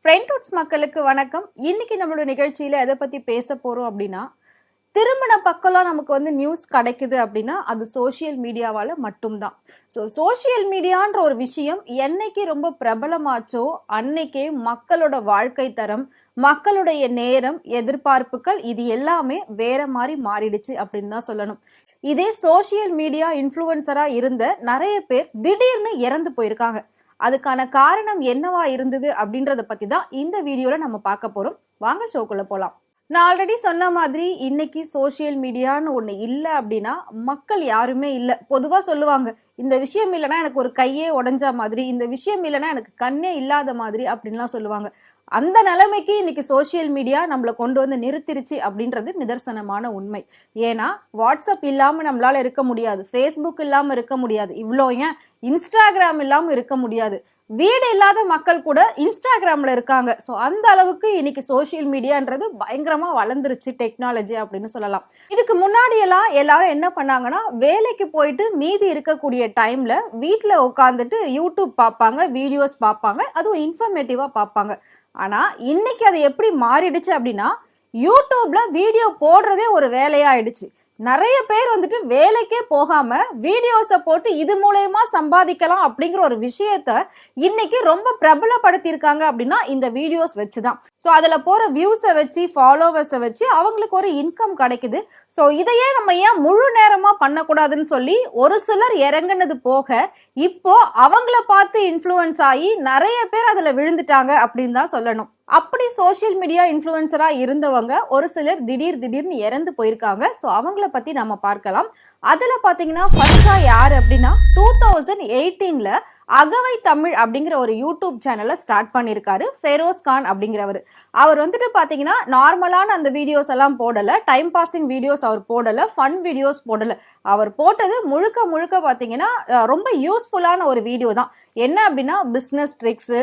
ஃப்ரெண்ட்வுட்ஸ் மக்களுக்கு வணக்கம். இன்னைக்கு நம்மளோட நிகழ்ச்சியில எதை பத்தி பேச போறோம் அப்படின்னா, திருமண பக்கம்லாம் நமக்கு வந்து நியூஸ் கிடைக்குது அப்படின்னா, அது சோஷியல் மீடியாவால மட்டும்தான். சோஷியல் மீடியான்ற ஒரு விஷயம் என்னைக்கு ரொம்ப பிரபலமாச்சோ, அன்னைக்கே மக்களோட வாழ்க்கை தரம், மக்களுடைய நேரம், எதிர்பார்ப்புகள் இது எல்லாமே வேற மாரி மாறிடுச்சு அப்படின்னு தான் சொல்லணும். இதே சோஷியல் மீடியா இன்ஃப்ளூயன்சரா இருந்த நிறைய பேர் திடீர்னு இறந்து போயிருக்காங்க. அதுக்கான காரணம் என்னவா இருந்தது அப்படின்றத பத்தி தான் இந்த வீடியோல நம்ம பார்க்க போறோம். வாங்க ஷோக்குள்ள போலாம். நான் ஆல்ரெடி சொன்ன மாதிரி இன்னைக்கு சோஷியல் மீடியான்னு ஒண்ணு இல்ல அப்படின்னா மக்கள் யாருமே இல்ல. பொதுவா சொல்லுவாங்க, இந்த விஷயம் இல்லைன்னா எனக்கு ஒரு கையே உடைஞ்ச மாதிரி, இந்த விஷயம் இல்லைன்னா எனக்கு கண்ணே இல்லாத மாதிரி அப்படின்லாம் சொல்லுவாங்க. அந்த நிலைமைக்கு இன்னைக்கு சோஷியல் மீடியா நம்மளை கொண்டு வந்து நிறுத்திருச்சு அப்படின்றது நிதர்சனமான உண்மை. ஏன்னா வாட்ஸ்அப் இல்லாம நம்மளால இருக்க முடியாது, ஃபேஸ்புக் இல்லாம இருக்க முடியாது, இவ்வளோ ஏன் இன்ஸ்டாகிராம் இல்லாம இருக்க முடியாது. வீடு இல்லாத மக்கள் கூட இன்ஸ்டாகிராம்ல இருக்காங்க. ஸோ அந்த அளவுக்கு இன்னைக்கு சோஷியல் மீடியான்றது பயங்கரமா வளர்ந்துருச்சு டெக்னாலஜி அப்படின்னு சொல்லலாம். இதுக்கு முன்னாடி எல்லாம் எல்லாரும் என்ன பண்ணாங்கன்னா, வேலைக்கு போயிட்டு மீதி இருக்கக்கூடிய டைம்ல வீட்டுல உட்காந்துட்டு யூடியூப் பார்ப்பாங்க, வீடியோஸ் பார்ப்பாங்க, அதுவும் இன்ஃபர்மேட்டிவா பார்ப்பாங்க. ஆனா இன்னைக்கு அது எப்படி மாறிடுச்சு அப்படின்னா, யூடியூப்ல வீடியோ போடுறதே ஒரு வேலையாயிடுச்சு. நிறைய பேர் வந்துட்டு வேலைக்கே போகாம வீடியோஸை போட்டு இது மூலயமா சம்பாதிக்கலாம் அப்படிங்கிற ஒரு விஷயத்த இன்னைக்கு ரொம்ப பிரபலப்படுத்தியிருக்காங்க அப்படின்னா இந்த வீடியோஸ் வச்சுதான். ஸோ அதுல போற வியூஸை வச்சு, ஃபாலோவர்ஸை வச்சு அவங்களுக்கு ஒரு இன்கம் கிடைக்குது. ஸோ இதையே நம்ம ஏன் முழு நேரமா பண்ணக்கூடாதுன்னு சொல்லி ஒரு சிலர் இறங்குனது போக இப்போ அவங்கள பார்த்து இன்ஃப்ளூயன்ஸ் ஆகி நிறைய பேர் அதுல விழுந்துட்டாங்க அப்படின்னு தான் சொல்லணும். அப்படி சோஷியல் மீடியா இன்ஃப்ளூயன்சரா இருந்தவங்க ஒரு சிலர் திடீர்னு இறந்து போயிருக்காங்க. ஸோ அவங்கள பத்தி நம்ம பார்க்கலாம். அதுல பாத்தீங்கன்னா ஃபர்ஸ்டா யார் அப்படின்னா 2018ல அகவை தமிழ் அப்படிங்கிற ஒரு யூடியூப் சேனலை ஸ்டார்ட் பண்ணியிருக்காரு ஃபெரோஸ் கான் அப்படிங்கிறவர். அவர் வந்துட்டு பாத்தீங்கன்னா நார்மலான அந்த வீடியோஸ் எல்லாம் போடல, டைம் பாசிங் வீடியோஸ் அவர் போடல, ஃபன் வீடியோஸ் போடல. அவர் போட்டது முழுக்க பாத்தீங்கன்னா ரொம்ப யூஸ்ஃபுல்லான ஒரு வீடியோ தான். என்ன அப்படின்னா பிஸ்னஸ் ட்ரிக்ஸ்,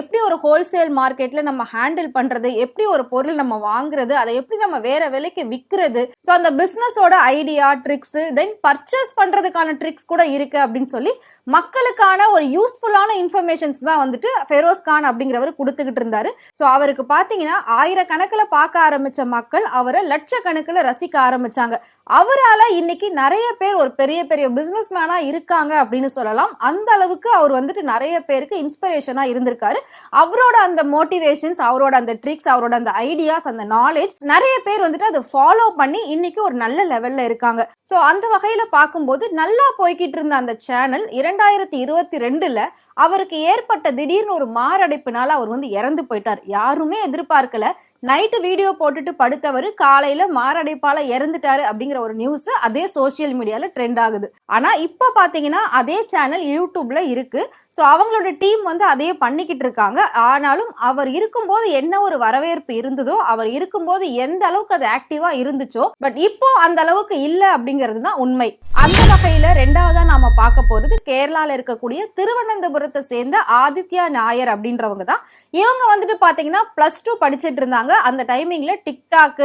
எப்படி ஒரு ஹோல்சேல் மார்க்கெட்ல நம்ம ஹேண்டில் பண்றது, எப்படி ஒரு பொருள் நம்ம வாங்குறது, அதை எப்படி நம்ம வேற விலைக்கு விற்கிறது, ஸோ அந்த பிசினஸோட ஐடியா, ட்ரிக்ஸ், தென் பர்ச்சேஸ் பண்றதுக்கான ட்ரிக்ஸ் கூட இருக்கு அப்படின்னு சொல்லி மக்களுக்கான ஒரு யூஸ்ஃபுல்லான இன்ஃபர்மேஷன்ஸ் தான் வந்துட்டு ஃபெரோஸ் கான் அப்படிங்கிறவர் கொடுத்துக்கிட்டு இருந்தாரு. ஸோ அவருக்கு பாத்தீங்கன்னா ஆயிரக்கணக்கில் பார்க்க ஆரம்பிச்ச மக்கள் அவரை லட்சக்கணக்கில் ரசிக்க ஆரம்பிச்சாங்க. அவரால இன்னைக்கு நிறைய பேர் ஒரு பெரிய பிசினஸ் மேனா இருக்காங்க அப்படின்னு சொல்லலாம். அந்த அளவுக்கு அவர் வந்துட்டு நிறைய பேருக்கு இன்ஸ்பிரேஷனா இருந்திருக்காரு. அவரோட அந்த மோட்டிவேஷன்ஸ், அவரோட அந்த ட்ரிக்ஸ், அவரோட அந்த ஐடியாஸ், அந்த நாலேஜ் நிறைய பேர் வந்துட்டு அதை ஃபாலோ பண்ணி இன்னைக்கு ஒரு நல்ல லெவல்ல இருக்காங்க. ஸோ அந்த வகையில பார்க்கும்போது நல்லா போய்கிட்டு இருந்த அந்த சேனல் 2022ல அவருக்கு ஏற்பட்ட திடீர்னு ஒரு மாரடைப்புனால அவர் வந்து இறந்து போயிட்டார். யாருமே எதிர்பார்க்கல. நைட்டு வீடியோ போட்டுட்டு படுத்தவர் காலையில மாரடைப்பால இறந்துட்டாரு அப்படிங்கிற ஒரு நியூஸ் அதே சோசியல் மீடியால ட்ரெண்ட் ஆகுது. ஆனா இப்ப பாத்தீங்கன்னா அதே சேனல் யூடியூப்ல இருக்கு. ஸோ அவங்களோட டீம் வந்து அதையே பண்ணிக்கிட்டு இருக்காங்க. ஆனாலும் அவர் இருக்கும்போது என்ன ஒரு வரவேற்பு இருந்ததோ, அவர் இருக்கும்போது எந்த அளவுக்கு அது ஆக்டிவா இருந்துச்சோ, பட் இப்போ அந்த அளவுக்கு இல்ல அப்படிங்கிறது தான் உண்மை. அந்த வகையில ரெண்டாவதா நாம பார்க்க போறது கேரளால இருக்கக்கூடிய திருவனந்தபுரத்தை சேர்ந்த ஆதித்யா நாயர் அப்படின்றவங்க தான். இவங்க வந்துட்டு பாத்தீங்கன்னா +2 படிச்சுட்டு இருந்தாங்க. அந்த டைமிங்ல டிக்டாக்,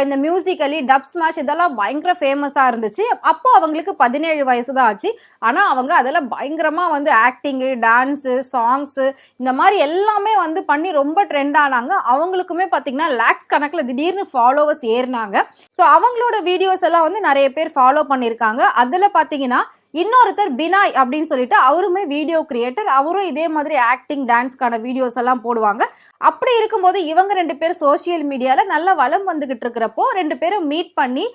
இந்த மியூசிக்கலி, டப் ஸ்மாஷ் இதெல்லாம் பயங்கர ஃபேமஸா இருந்துச்சு. அப்போ அவங்களுக்கு 17 வயசு தான் ஆச்சு. ஆனா அவங்க அதெல்லாம் பயங்கரமா வந்து ஆக்டிங், டான்ஸ், சாங்ஸ் இந்த மாதிரி எல்லாமே வந்து பண்ணி ரொம்ப ட்ரெண்ட் ஆனாங்க. அவங்களுக்குமே பாத்தீங்கன்னா லேக்ஸ் கணக்குல திடீர்னு ஃபாலோவர்ஸ் ஏறினாங்க. ஸோ அவங்களோட வீடியோஸ் எல்லாம் வந்து நிறைய பேர் ஃபாலோ பண்ணியிருக்காங்க. அதுல பாத்தீங்கன்னா இன்னொருத்தர் பினாய் அப்படின்னு சொல்லிட்டு அவருமே வீடியோ கிரியேட்டர். அவரும் இதே மாதிரி ஆக்டிங், டான்ஸ்க்கான வீடியோஸ் எல்லாம் போடுவாங்க. அப்படி இருக்கும்போது இவங்க 2 பேர் சோசியல் மீடியால நல்ல வளம் வந்துகிட்டு இருக்கிறப்போ 2 பேரும் மீட் பண்ணி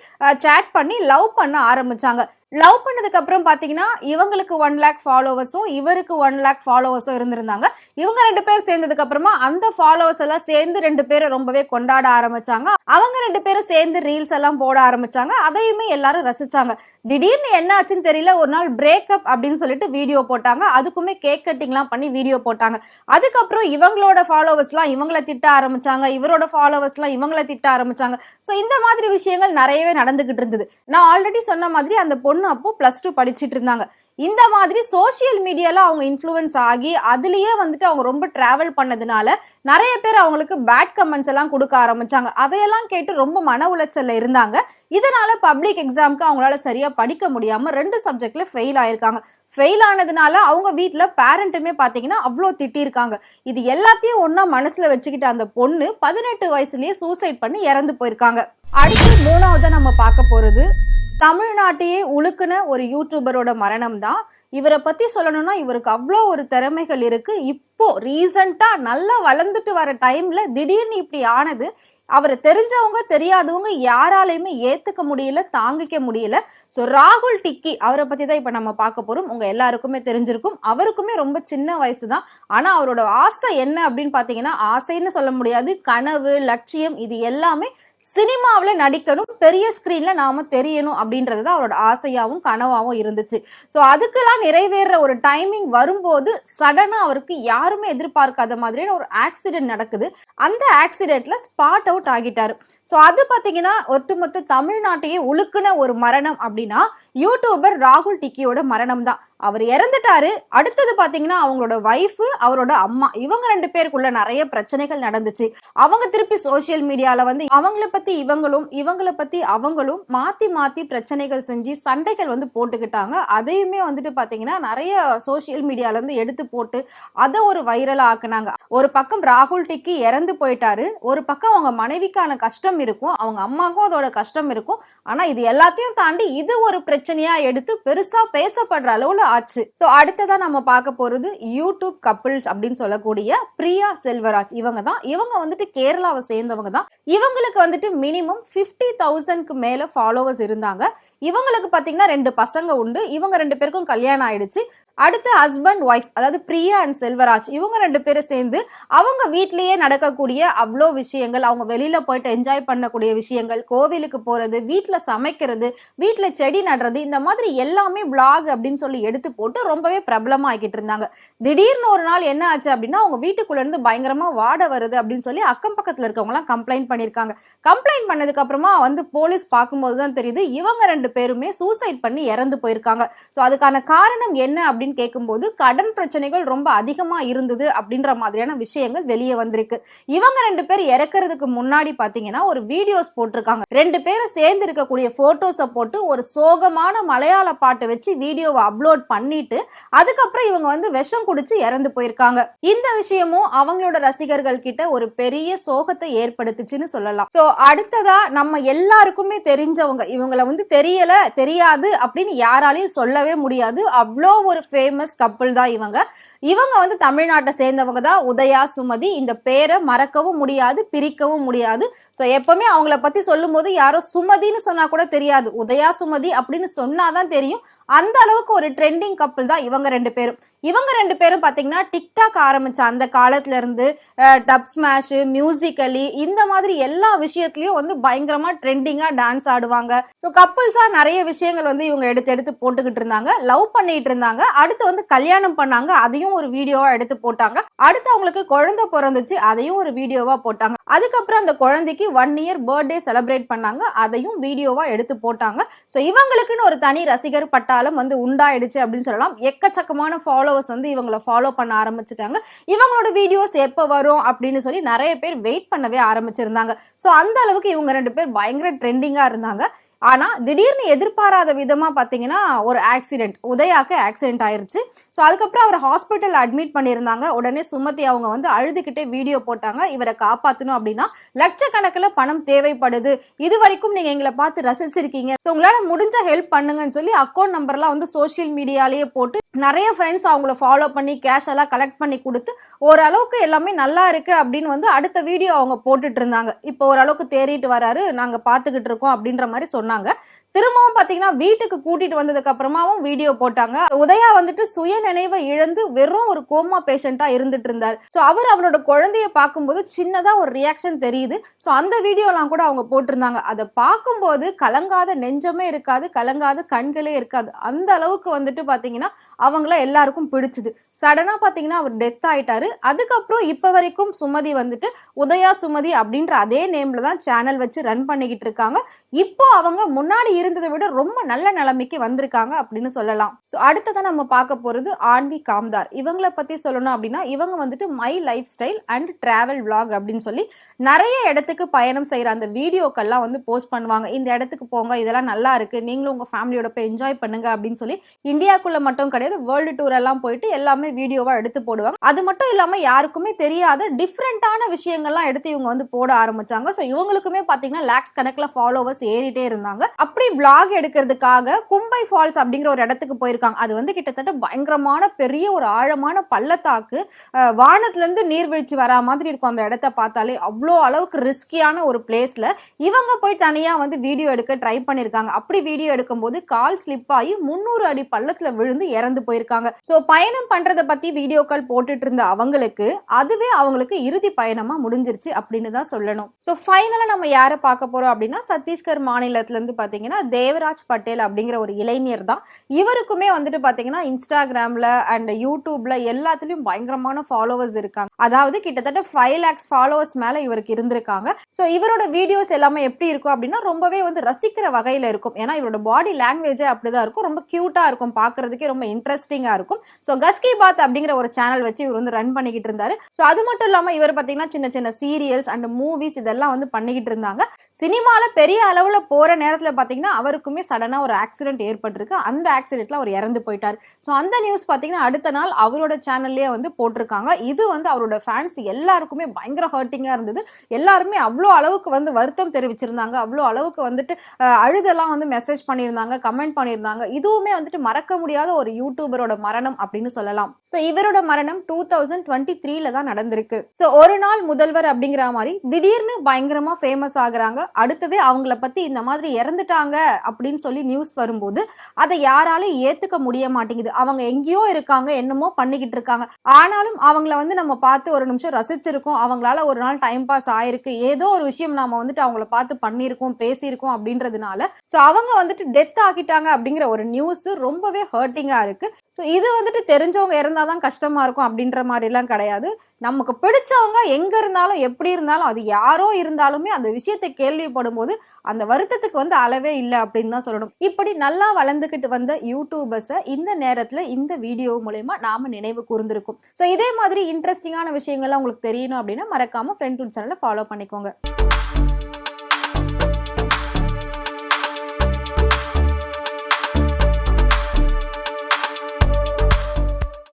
சாட் பண்ணி லவ் பண்ண ஆரம்பிச்சாங்க. லவ் பண்ணதுக்கு அப்புறம் பாத்தீங்கன்னா இவங்களுக்கு 1 lakh ஃபாலோவர்ஸும் இவருக்கு 1 lakh ஃபாலோவர்ஸும் இருந்திருந்தாங்க. இவங்க 2 பேர் சேர்ந்ததுக்கு அப்புறமா அந்த ஃபாலோவர்ஸ் எல்லாம் சேர்ந்து 2 பேரும் ரொம்பவே கொண்டாட ஆரம்பிச்சாங்க. அவங்க 2 பேரும் சேர்ந்து ரீல்ஸ் எல்லாம் போட ஆரம்பிச்சாங்க. அதையுமே எல்லாரும் ரசிச்சாங்க. திடீர்னு என்ன ஆச்சுன்னு தெரியல, ஒரு நாள் பிரேக்கப் அப்படின்னு சொல்லிட்டு வீடியோ போட்டாங்க. அதுக்குமே கேக் கட்டிங்லாம் பண்ணி வீடியோ போட்டாங்க. அதுக்கப்புறம் இவங்களோட ஃபாலோவர்ஸ்லாம் இவங்களை திட்ட ஆரம்பிச்சாங்க, இவரோட ஃபாலோவர்ஸ்லாம் இவங்களை திட்ட ஆரம்பிச்சாங்க. ஸோ இந்த மாதிரி விஷயங்கள் நிறையவே நடந்துகிட்டு இருந்தது. நான் ஆல்ரெடி சொன்ன மாதிரி அந்த பொண்ணு பொண்ணு அப்போ +2 படிச்சிட்டு இருந்தாங்க. இந்த மாதிரி சோசியல் மீடியால அவங்க இன்ஃப்ளூயன்ஸ் ஆகி அதுலயே வந்துட்டு அவங்க ரொம்ப டிராவல் பண்ணதுனால நிறைய பேர் அவங்களுக்கு பேட் கமெண்ட்ஸ் எல்லாம் கொடுக்க ஆரம்பிச்சாங்க. அதையெல்லாம் கேட்டு ரொம்ப மன உளைச்சல்ல இருந்தாங்க. இதனால பப்ளிக் எக்ஸாம்க்கு அவங்களால சரியா படிக்க முடியாம 2 சப்ஜெக்ட்ல ஃபெயில் ஆயிருக்காங்க. ஃபெயில் ஆனதுனால அவங்க வீட்டுல பேரண்ட்டுமே பாத்தீங்கன்னா அவ்வளோ திட்டிருக்காங்க. இது எல்லாத்தையும் ஒன்னா மனசுல வச்சுக்கிட்ட அந்த பொண்ணு 18 வயசுலயே சூசைட் பண்ணி இறந்து போயிருக்காங்க. அடுத்து 3ஆவதா நம்ம பார்க்க போறது தமிழ்நாட்டையே உழுக்குன ஒரு யூடியூபரோட மரணம் தான். இவரை பத்தி சொல்லணும்னா இவருக்கு அவ்வளோ ஒரு திறமைகள் இருக்கு. இப்போ ரீசண்டா நல்லா வளர்ந்துட்டு வர டைம்ல திடீர்னு இப்படி ஆனது அவரை தெரிஞ்சவங்க தெரியாதவங்க யாராலையுமே ஏத்துக்க முடியல, தாங்கிக்க முடியல. ஸோ ராகுல் டிக்கி அவரை பத்தி தான் இப்ப நம்ம பார்க்க போறோம். உங்க எல்லாருக்குமே தெரிஞ்சிருக்கும். அவருக்குமே ரொம்ப சின்ன வயசு தான். ஆனா அவரோட ஆசை என்ன அப்படின்னு பாத்தீங்கன்னா, ஆசைன்னு சொல்ல முடியாது, கனவு, லட்சியம் இது எல்லாமே சினிமாவில நடிக்கணும், பெரிய ஸ்கிரீன்ல நாம தெரியணும் அப்படின்றது தான் அவரோட ஆசையாவும் கனவாவும் இருந்துச்சு. ஸோ அதுக்கெல்லாம் நிறைவேற ஒரு டைமிங் வரும்போது சடனா அவருக்கு யாருமே எதிர்பார்க்காத மாதிரியான ஒரு ஆக்சிடென்ட் நடக்குது. அந்த ஆக்சிடென்ட்ல ஸ்பாட் அவுட் ஆகிட்டாரு. ஸோ அது பாத்தீங்கன்னா ஒட்டுமொத்த தமிழ்நாட்டையே உழுக்குன ஒரு மரணம் அப்படின்னா யூடியூபர் ராகுல் டிக்கியோட மரணம் தான். அவர் இறந்துட்டாரு. அடுத்தது பாத்தீங்கன்னா அவங்களோட வைஃப், அவரோட அம்மா, இவங்க 2 பேருக்குள்ள நிறைய பிரச்சனைகள் நடந்துச்சு. அவங்க திருப்பி சோசியல் மீடியால வந்து அவங்கள பத்தி இவங்களும் இவங்கள பத்தி அவங்களும் மாத்தி மாத்தி பிரச்சனைகள் செஞ்சு சண்டைகள் வந்து போட்டுக்கிட்டாங்க. அதையுமே வந்துட்டு பாத்தீங்கன்னா நிறைய சோசியல் மீடியால இருந்து எடுத்து போட்டு அதை ஒரு வைரலா ஆக்குனாங்க. ஒரு பக்கம் ராகுல் டிக்கி இறந்து போயிட்டாரு, ஒரு பக்கம் அவங்க மனைவிக்கான கஷ்டம் இருக்கும், அவங்க அம்மாக்கும் அதோட கஷ்டம் இருக்கும். ஆனா இது எல்லாத்தையும் தாண்டி இது ஒரு பிரச்சனையா எடுத்து பெருசா பேசப்படுற அளவுல ஆச்சு. சோ அடுத்ததா நம்ம பார்க்க போறது யூடியூப் கப்பிள்ஸ் அப்படின்னு சொல்லக்கூடிய பிரியா செல்வராஜ். இவங்க வந்துட்டு கேரளாவை சேர்ந்தவங்க தான். இவங்களுக்கு வந்துட்டு மினிமம் 50,000க்கு மேல ஃபாலோவர்ஸ் இருந்தாங்க. இவங்களுக்கு பாத்தீங்கன்னா 2 பசங்க உண்டு. இவங்க 2 பேருக்கும் கல்யாணம் ஆயிடுச்சு. அடுத்து ஹஸ்பண்ட் ஒய்ஃப், அதாவது பிரியா அண்ட் செல்வராஜ், இவங்க 2 பேரும் சேர்ந்து அவங்க வீட்லயே நடக்கக்கூடிய அவ்வளோ விஷயங்கள், அவங்க வெளியில போயிட்டு என்ஜாய் பண்ணக்கூடிய விஷயங்கள், கோவிலுக்கு போறது, வீட்டுல சமைக்கிறது, வீட்டுல செடி நடுறது, இந்த மாதிரி எல்லாமே விளாக் அப்படின்னு சொல்லி எடுத்து போட்டு ரொம்பவே பிரபலமா ஆக்கிட்டு இருந்தாங்க. திடீர்னு ஒரு நாள் என்ன ஆச்சு அப்படின்னா அவங்க வீட்டுக்குள்ள இருந்து பயங்கரமா வாட வருது அப்படின்னு சொல்லி அக்கம் பக்கத்துல இருக்கவங்க எல்லாம் கம்ப்ளைண்ட் பண்ணிருக்காங்க. கம்ப்ளைண்ட் பண்ணதுக்கு அப்புறமா வந்து போலீஸ் பார்க்கும்போதுதான் தெரியுது இவங்க 2 பேருமே சூசைட் பண்ணி இறந்து போயிருக்காங்க. சோ அதுக்கான காரணம் என்ன அப்படின்னு கேட்கும்போது கடன் பிரச்சனைகள் ரொம்ப அதிகமா இருந்தது அப்படின்ற மாதிரியான விஷயங்கள் வெளியே வந்திருக்கு. இவங்க 2 பேர் இறக்குறதுக்கு முன்னாடி பாத்தீங்கன்னா ஒரு வீடியோஸ் போட்டிருக்காங்க. 2 பேரும் சேர்ந்து இருக்கக்கூடிய போட்டோஸை போட்டு ஒரு சோகமான மலையாள பாட்டு வச்சு வீடியோவை அப்லோட் பண்ணிட்டு அதுக்கப்புறம் இவங்க வந்து விஷம் குடிச்சு இறந்து போயிருக்காங்க. இந்த விஷயமும் அவங்களோட ரசிகர்கள் கிட்ட ஒரு பெரிய சோகத்தை ஏற்படுத்துச்சுன்னு சொல்லலாம். சோ அடுத்ததா நம்ம எல்லாருக்குமே தெரிஞ்சவங்க, இவங்களை வந்து தெரியல தெரியாது அப்படின்னு யாராலையும் சொல்லவே முடியாது, அவ்வளோ ஒரு ஃபேமஸ் கப்பிள் தான் இவங்க வந்து தமிழ்நாட்டை சேர்ந்தவங்க தான். உதயா சுமதி, இந்த பேரை மறக்கவும் முடியாது, பிரிக்கவும் முடியாது. ஸோ எப்பவுமே அவங்கள பத்தி சொல்லும் போது யாரோ சுமதின்னு சொன்னா கூட தெரியாது, உதயா சுமதி அப்படின்னு சொன்னாதான் தெரியும். அந்த அளவுக்கு ஒரு ட்ரெண்டிங் கப்பிள் தான் இவங்க 2 பேரும். இவங்க 2 பேரும் பாத்தீங்கன்னா டிக்டாக் ஆரம்பிச்ச அந்த காலத்துல இருந்து டப் ஸ்மாஷ், மியூசிக்கலி, இந்த மாதிரி எல்லா விஷயத்திலயும் வந்து பயங்கரமா ட்ரெண்டிங்கா டான்ஸ் ஆடுவாங்க. ஸோ கப்பிள்ஸா நிறைய விஷயங்கள் வந்து இவங்க எடுத்து எடுத்து போட்டுக்கிட்டு இருந்தாங்க, லவ் பண்ணிட்டு இருந்தாங்க. அடுத்து வந்து கல்யாணம் பண்ணாங்க, அதையும் ஒரு வீடியோவா எடுத்து போட்டாங்க. அடுத்து அவங்களுக்கு குழந்தை பிறந்துச்சு, அதையும் ஒரு வீடியோவா போட்டாங்க. அதுக்கப்புறம் அந்த குழந்தைக்கு 1 இயர் பர்த்டே செலிப்ரேட் பண்ணாங்க, அதையும் வீடியோவா எடுத்து போட்டாங்க. ஸோ இவங்களுக்குன்னு ஒரு தனி ரசிகர் பட்டாளம் வந்து உண்டாயிடுச்சு அப்படின்னு சொல்லலாம். எக்கச்சக்கமான ஃபாலோவர்ஸ் வந்து இவங்களை ஃபாலோ பண்ண ஆரம்பிச்சுட்டாங்க. இவங்களோட வீடியோஸ் எப்போ வரும் அப்படின்னு சொல்லி நிறைய பேர் வெயிட் பண்ணவே ஆரம்பிச்சிருந்தாங்க. ஸோ அந்த அளவுக்கு இவங்க 2 பேர் பயங்கர ட்ரெண்டிங்கா இருந்தாங்க. ஆனா திடீர்னு எதிர்பாராத விதமா பாத்தீங்கன்னா ஒரு ஆக்சிடென்ட், உதயாக்கு ஆக்சிடென்ட் ஆயிருச்சு. ஸோ அதுக்கப்புறம் அவர் ஹாஸ்பிட்டல் அட்மிட் பண்ணியிருந்தாங்க. உடனே சுமதி அவங்க வந்து அழுதுகிட்டே வீடியோ போட்டாங்க, இவரை காப்பாற்றணும் அப்படின்னா லட்சக்கணக்கில் பணம் தேவைப்படுது, இது வரைக்கும் நீங்க எங்களை பார்த்து ரசிச்சிருக்கீங்க, ஸோ உங்களால முடிஞ்ச ஹெல்ப் பண்ணுங்கன்னு சொல்லி அக்கௌண்ட் நம்பர்லாம் வந்து சோசியல் மீடியாலேயே போட்டு நிறைய ஃப்ரெண்ட்ஸ் அவங்கள ஃபாலோ பண்ணி கேஷ் எல்லாம் கலெக்ட் பண்ணி கொடுத்து ஓரளவுக்கு எல்லாமே நல்லா இருக்கு அப்படின்னு வந்து அடுத்த வீடியோ அவங்க போட்டுட்டு இருந்தாங்க. இப்போ ஓரளவுக்கு தேறிட்டு வராரு, நாங்க பாத்துக்கிட்டு இருக்கோம் அப்படின்ற மாதிரி சொன்னாங்க. திரும்பவும் பாத்தீங்கன்னா வீட்டுக்கு கூட்டிட்டு வந்ததுக்கு அப்புறமாவும் வீடியோ போட்டாங்க. உதயா வந்துட்டு சுய நினைவை இழந்து வெறும் ஒரு கோமா பேஷண்டா இருந்துட்டு இருந்தார். சோ அவரோட குழந்தைய பார்க்கும்போது சின்னதா ஒரு ரியாக்ஷன் தெரியுது. சோ அந்த வீடியோலாம் கூட அவங்க போட்டிருந்தாங்க. அதை பார்க்கும்போது கலங்காத நெஞ்சமே இருக்காது, கலங்காத கண்களே இருக்காது. அந்த அளவுக்கு வந்துட்டு பாத்தீங்கன்னா அவங்கள எல்லாருக்கும் பிடிச்சது. சடனா பாத்தீங்கன்னா அவர் டெத் ஆயிட்டாரு. அதுக்கப்புறம் இப்ப வரைக்கும் சுமதி வந்துட்டு உதயா சுமதி அப்படின்ற அதே நேம்ல தான் சேனல் வச்சு ரன் பண்ணிக்கிட்டு இருக்காங்க. இப்போ அவங்க முன்னாடி இருந்ததை விட ரொம்ப நல்ல நிலைமைக்கு வந்திருக்காங்க அப்படின்னு சொல்லலாம். ஸோ அடுத்ததான் நம்ம பார்க்க போறது ஆன்வி காம்தார். இவங்களை பத்தி சொல்லணும் அப்படின்னா இவங்க வந்துட்டு my life style and travel vlog அப்படின்னு சொல்லி நிறைய இடத்துக்கு பயணம் செய்யற அந்த வீடியோக்கள்லாம் வந்து போஸ்ட் பண்ணுவாங்க. இந்த இடத்துக்கு போங்க, இதெல்லாம் நல்லா இருக்கு, நீங்களும் உங்க ஃபேமிலியோட போய் என்ஜாய் பண்ணுங்க அப்படின்னு சொல்லி இந்தியாக்குள்ள மட்டும் கிடையாது, வேர்ல்டு டூர் எல்லாம் போயிட்டு எல்லாமே வீடியோவா எடுத்து போடுவாங்க. அது மட்டும் இல்லாம யாருக்குமே தெரியாத டிஃப்ரெண்டான விஷயங்கள்லாம் எடுத்து இவங்க வந்து போட ஆரம்பிச்சாங்க. ஸோ இவங்களுக்குமே பாத்தீங்கன்னா லேக்ஸ் கணக்கில் ஃபாலோவர்ஸ் ஏறிட்டே இருந்தாங்க. அப்படி vlog எடுக்கிறதுக்காக கும்பை ஃபால்ஸ் அப்படிங்கிற ஒரு இடத்துக்கு போயிருக்காங்க. அது வந்து கிட்டத்தட்ட பயங்கரமான பெரிய ஒரு ஆழமான பள்ளத்தாக்கு, வானத்துல இருந்து நீர்வீழ்ச்சி வரா மாதிரி இருக்கும். அந்த இடத்த பார்த்தாலே அவ்வளோ அளவுக்கு ரிஸ்கியான ஒரு பிளேஸ்ல இவங்க போய் தனியா வந்து வீடியோ எடுக்க ட்ரை பண்ணிருக்காங்க. அப்படி வீடியோ எடுக்கும் போது கால் ஸ்லிப் ஆகி 300 அடி பள்ளத்துல விழுந்து இறந்து போயிருக்காங்க. சோ பயணம் பண்றத பத்தி வீடியோக்கள் போட்டுட்டு இருந்த அவங்களுக்கு அதுவே அவங்களுக்கு இறுதி பயணமா முடிஞ்சிருச்சு அப்படின்னு தான் சொல்லணும். சோ ஃபைனலா நம்ம யாரை பார்க்க போறோம் அப்படின்னா சத்தீஸ்கர் மாநிலத்துல இருந்து பாத்தீங்கன்னா தேவராஜ் பட்டேல் அப்படிங்கிற ஒரு இளைஞர் தான். இவருக்குமே வந்துட்டு பாத்தீங்கன்னா இன்ஸ்டாகிராம்ல அண்ட் யூடியூப்ல எல்லாத்துலயும் பயங்கரமான ஃபாலோவர்ஸ் இருக்காங்க. அதாவது கிட்டத்தட்ட 5 lakhs ஃபாலோவர்ஸ் மேல இவருக்கு இருந்திருக்காங்க. சோ இவரோட வீடியோஸ் எல்லாமே எப்படி இருக்கும் அப்படின்னா ரொம்பவே வந்து ரசிக்கிற வகையில இருக்கும். ஏன்னா இவரோட பாடி லாங்குவேஜே அப்படிதான் இருக்கும். ரொம்ப கியூட்டா இருக்கும், பாக்குறதுக்கே ரொம்ப இன்ட்ரெஸ்டிங்கா இருக்கும். சோ கஸ்கி பாத் அப்படிங்கிற ஒரு சேனல் வச்சு இவர் வந்து ரன் பண்ணிக்கிட்டு இருந்தாரு. சோ அது மட்டும் இல்லாம இவர் பாத்தீங்கன்னா சின்ன சின்ன சீரியல்ஸ் அண்ட் மூவிஸ் இதெல்லாம் வந்து பண்ணிக்கிட்டு இருந்தாங்க. சினிமால பெரிய அளவுல போற நேரத்துல பாத்தீங்கன்னா அவருக்குமே சடனா ஒரு ஆக்சிடென்ட் ஏற்பட்டிருக்கு. அந்த ஆக்சிடென்ட்ல அவர் இறந்து போயிட்டாரு. சோ அந்த நியூஸ் பாத்தீங்கன்னா அடுத்த நாள் அவரோட சேனல்லயே வந்து போட்டிருக்காங்க. இது வந்து அவரோட ஃபேன்ஸ் எல்லாருக்குமே பயங்கர ஹர்ட்டிங்கா இருந்தது. எல்லாருமே அவ்வளோ அளவுக்கு வந்து வருத்தம் தெரிவிச்சிருந்தாங்க. அவ்வளோ அளவுக்கு வந்துட்டு அழுதெல்லாம் வந்து மெசேஜ் பண்ணியிருந்தாங்க, கமெண்ட் பண்ணியிருந்தாங்க. இதுவுமே வந்துட்டு மறக்க முடியாத ஒரு யூடியூபரோட மரணம் அப்படின்னு சொல்லலாம். ஸோ இவரோட மரணம் 2023ல தான் நடந்திருக்கு. ஸோ ஒரு நாள் முதல்வர் அப்படிங்கிற மாதிரி திடீர்னு பயங்கரமா ஃபேமஸ் ஆகுறாங்க. அடுத்தது அவங்கள பத்தி இந்த மாதிரி இறந்துட்டாங்க அப்படின்னு சொல்லி நியூஸ் வரும்போது அதை யாராலும் ஏத்துக்க முடிய மாட்டேங்குது. அவங்க எங்கேயோ இருக்காங்க, என்னமோ பண்ணிக்கிட்டு இருக்காங்க. ஆனாலும் அவங்கள வந்து நம்ம பார்த்து ஒரு நிமிஷம் ரசிச்சிருக்கோம், அவங்களால ஒரு நாள் டைம் பாஸ் ஆயிருக்கு, ஏதோ ஒரு விஷயம் நாம வந்துட்டு அவங்கள பார்த்து பண்ணியிருக்கோம், பேசியிருக்கோம் அப்படின்றதுனால ஸோ அவங்க வந்துட்டு டெத் ஆகிட்டாங்க அப்படிங்கிற ஒரு நியூஸ் ரொம்பவே ஹர்ட்டிங்கா இருக்கு. ஸோ இது வந்துட்டு தெரிஞ்சவங்க இறந்தாதான் கஷ்டமா இருக்கும் அப்படின்ற மாதிரி எல்லாம் கிடையாது. நமக்கு பிடிச்சவங்க எங்க இருந்தாலும் எப்படி இருந்தாலும் அது யாரோ இருந்தாலுமே அந்த விஷயத்தை கேள்விப்படும் போது அந்த வருத்தத்துக்கு வந்து அளவே இல்லை அப்படின்னு தான் சொல்லணும். இப்படி நல்லா வளர்ந்துகிட்டு வந்த யூடியூபர்ஸை இந்த நேரத்துல இந்த வீடியோ மூலமா நாம நினைவு கூர்ந்திருக்கும். ஸோ இதே மாதிரி இன்ட்ரெஸ்டிங்கான விஷயங்கள்லாம் உங்களுக்கு தெரியணும் அப்படின்னா மறக்காம ஃப்ரெண்ட் டூட் சேனலை ஃபாலோ பண்ணிக்கோங்க.